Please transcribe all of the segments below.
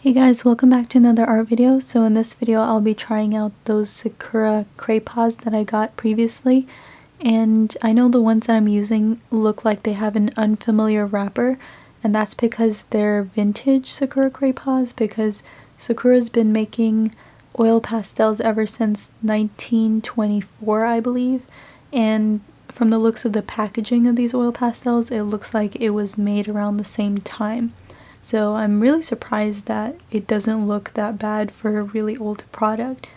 Hey guys, welcome back to another art video. So in this video I'll be trying out those Sakura Cray-Pas that I got previously, and I know the ones that I'm using look like they have an unfamiliar wrapper, and that's because they're vintage Sakura Cray-Pas, because Sakura's been making oil pastels ever since 1924, I believe, and from the looks of the packaging of these oil pastels it looks like it was made around the same time. So I'm really surprised that it doesn't look that bad for a really old product.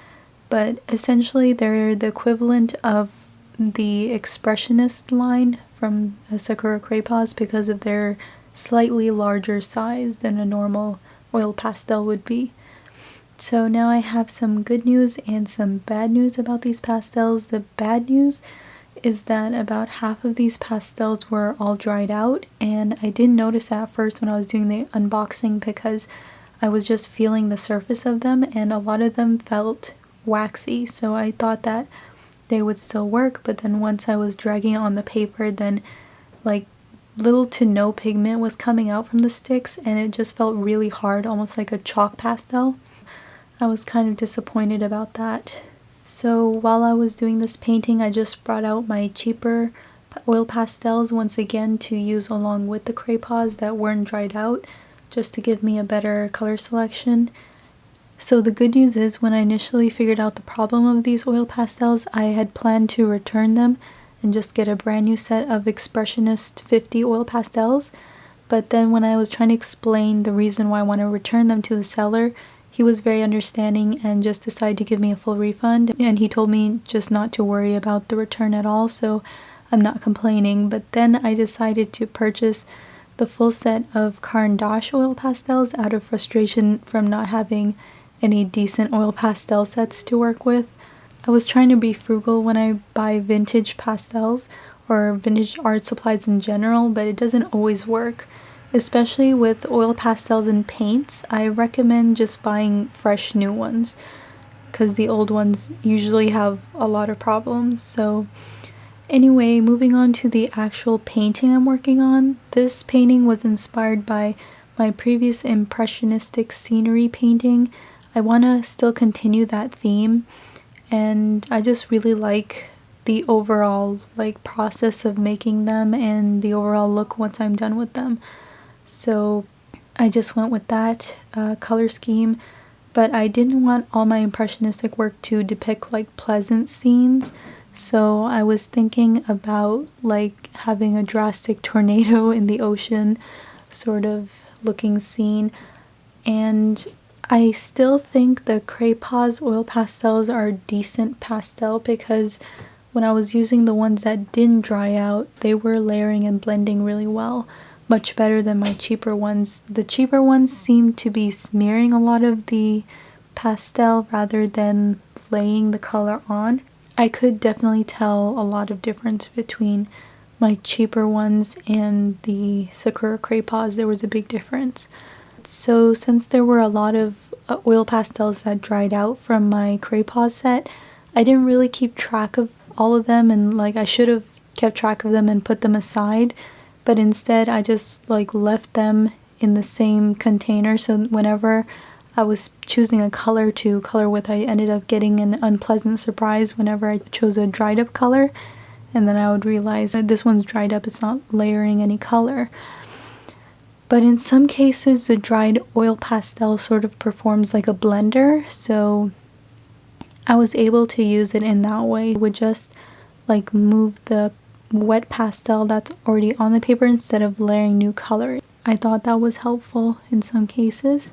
But essentially they're the equivalent of the Expressionist line from Sakura Cray-Pas because of their slightly larger size than a normal oil pastel would be. So now I have some good news and some bad news about these pastels. The bad news is that about half of these pastels were all dried out, and I didn't notice that at first when I was doing the unboxing because I was just feeling the surface of them and a lot of them felt waxy, so I thought that they would still work. But then once I was dragging it on the paper, then like little to no pigment was coming out from the sticks and it just felt really hard, almost like a chalk pastel. I was kind of disappointed about that. So while I was doing this painting, I just brought out my cheaper oil pastels once again to use along with the Cray-Pas that weren't dried out, just to give me a better color selection. So the good news is, when I initially figured out the problem of these oil pastels, I had planned to return them and just get a brand new set of Expressionist 50 oil pastels. But then when I was trying to explain the reason why I want to return them to the seller, he was very understanding and just decided to give me a full refund, and he told me just not to worry about the return at all, so I'm not complaining. But then I decided to purchase the full set of Caran D'Ache oil pastels out of frustration from not having any decent oil pastel sets to work with. I was trying to be frugal when I buy vintage pastels or vintage art supplies in general, but it doesn't always work. Especially with oil pastels and paints, I recommend just buying fresh new ones because the old ones usually have a lot of problems. So anyway, moving on to the actual painting I'm working on. This painting was inspired by my previous impressionistic scenery painting. I want to still continue that theme, and I just really like the overall process of making them and the overall look once I'm done with them. So I just went with that color scheme, but I didn't want all my impressionistic work to depict like pleasant scenes, so I was thinking about like having a drastic tornado in the ocean sort of looking scene. And I still think the Cray-Pas oil pastels are a decent pastel because when I was using the ones that didn't dry out, they were layering and blending really well. Much better than my cheaper ones. The cheaper ones seem to be smearing a lot of the pastel rather than laying the color on. I could definitely tell a lot of difference between my cheaper ones and the Sakura Cray-Pas. There was a big difference. So since there were a lot of oil pastels that dried out from my Cray-Pas set, I didn't really keep track of all of them, and like I should have kept track of them and put them aside. But instead I just like left them in the same container, so whenever I was choosing a color to color with, I ended up getting an unpleasant surprise whenever I chose a dried up color, and then I would realize that this one's dried up, it's not layering any color. But in some cases the dried oil pastel sort of performs like a blender, so I was able to use it in that way. I would just like move the wet pastel that's already on the paper instead of layering new color. I thought that was helpful in some cases.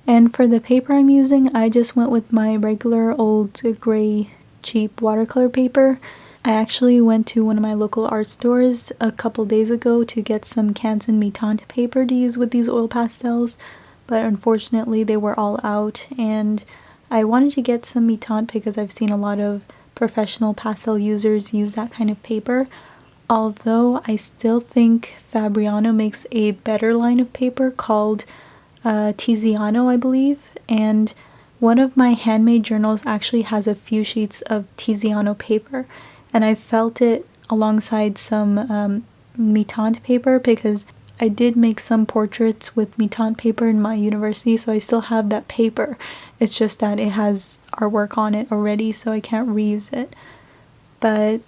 And for the paper I'm using, I just went with my regular old gray cheap watercolor paper. I actually went to one of my local art stores a couple days ago to get some Canson Mi-Tinte paper to use with these oil pastels, but unfortunately they were all out, and I wanted to get some Mi-Tinte because I've seen a lot of professional pastel users use that kind of paper, although I still think Fabriano makes a better line of paper called Tiziano, I believe, and one of my handmade journals actually has a few sheets of Tiziano paper, and I felt it alongside some Mi-Tinte paper because I did make some portraits with Mitan paper in my university, so I still have that paper. It's just that it has artwork on it already, so I can't reuse it. But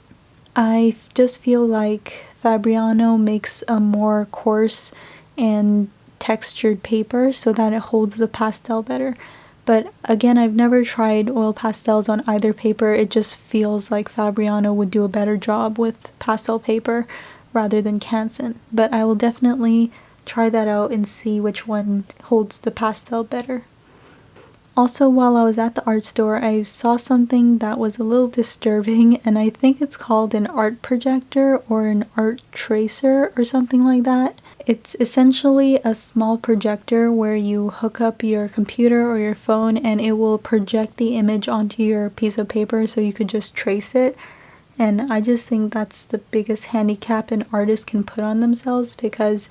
I just feel like Fabriano makes a more coarse and textured paper so that it holds the pastel better. But again, I've never tried oil pastels on either paper. It just feels like Fabriano would do a better job with pastel paper rather than Canson. But I will definitely try that out and see which one holds the pastel better. Also, while I was at the art store, I saw something that was a little disturbing, and I think it's called an art projector or an art tracer or something like that. It's essentially a small projector where you hook up your computer or your phone and it will project the image onto your piece of paper so you could just trace it. And I just think that's the biggest handicap an artist can put on themselves, because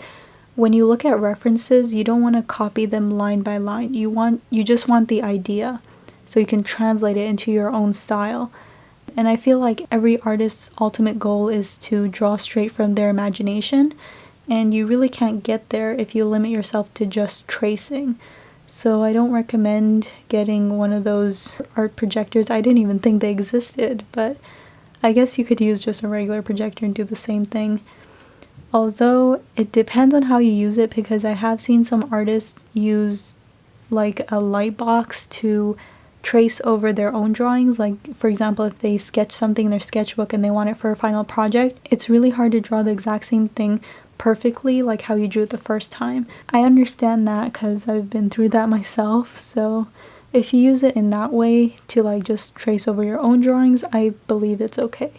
when you look at references, you don't want to copy them line by line. You just want the idea so you can translate it into your own style. And I feel like every artist's ultimate goal is to draw straight from their imagination, and you really can't get there if you limit yourself to just tracing. So I don't recommend getting one of those art projectors. I didn't even think they existed, but I guess you could use just a regular projector and do the same thing. Although it depends on how you use it, because I have seen some artists use like a light box to trace over their own drawings. Like, for example, if they sketch something in their sketchbook and they want it for a final project, it's really hard to draw the exact same thing perfectly like how you drew it the first time. I understand that because I've been through that myself, so if you use it in that way to like just trace over your own drawings, I believe it's okay.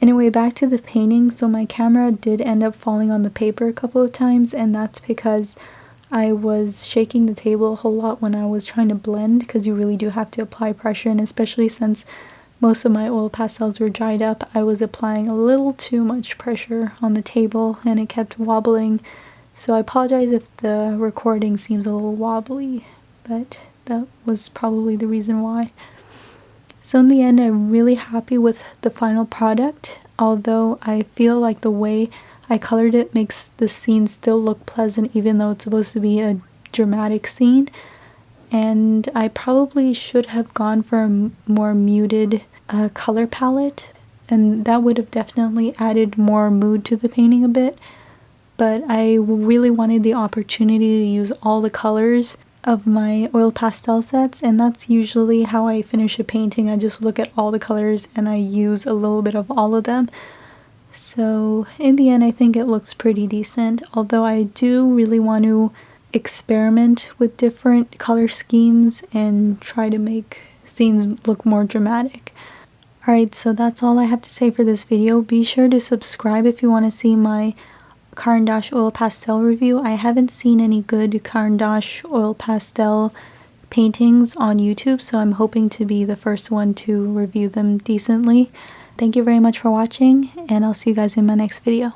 Anyway, back to the painting. So my camera did end up falling on the paper a couple of times, and that's because I was shaking the table a whole lot when I was trying to blend, because you really do have to apply pressure, and especially since most of my oil pastels were dried up, I was applying a little too much pressure on the table and it kept wobbling. So I apologize if the recording seems a little wobbly, but that was probably the reason why. So in the end, I'm really happy with the final product, although I feel like the way I colored it makes the scene still look pleasant even though it's supposed to be a dramatic scene. And I probably should have gone for a more muted color palette, and that would have definitely added more mood to the painting a bit. But I really wanted the opportunity to use all the colors of my oil pastel sets, and that's usually how I finish a painting. I just look at all the colors and I use a little bit of all of them. So in the end, I think it looks pretty decent, although I do really want to experiment with different color schemes and try to make scenes look more dramatic. Alright, so that's all I have to say for this video. Be sure to subscribe if you want to see my Caran D'Ache oil pastel review. I haven't seen any good Caran D'Ache oil pastel paintings on YouTube, so I'm hoping to be the first one to review them decently. Thank you very much for watching, and I'll see you guys in my next video.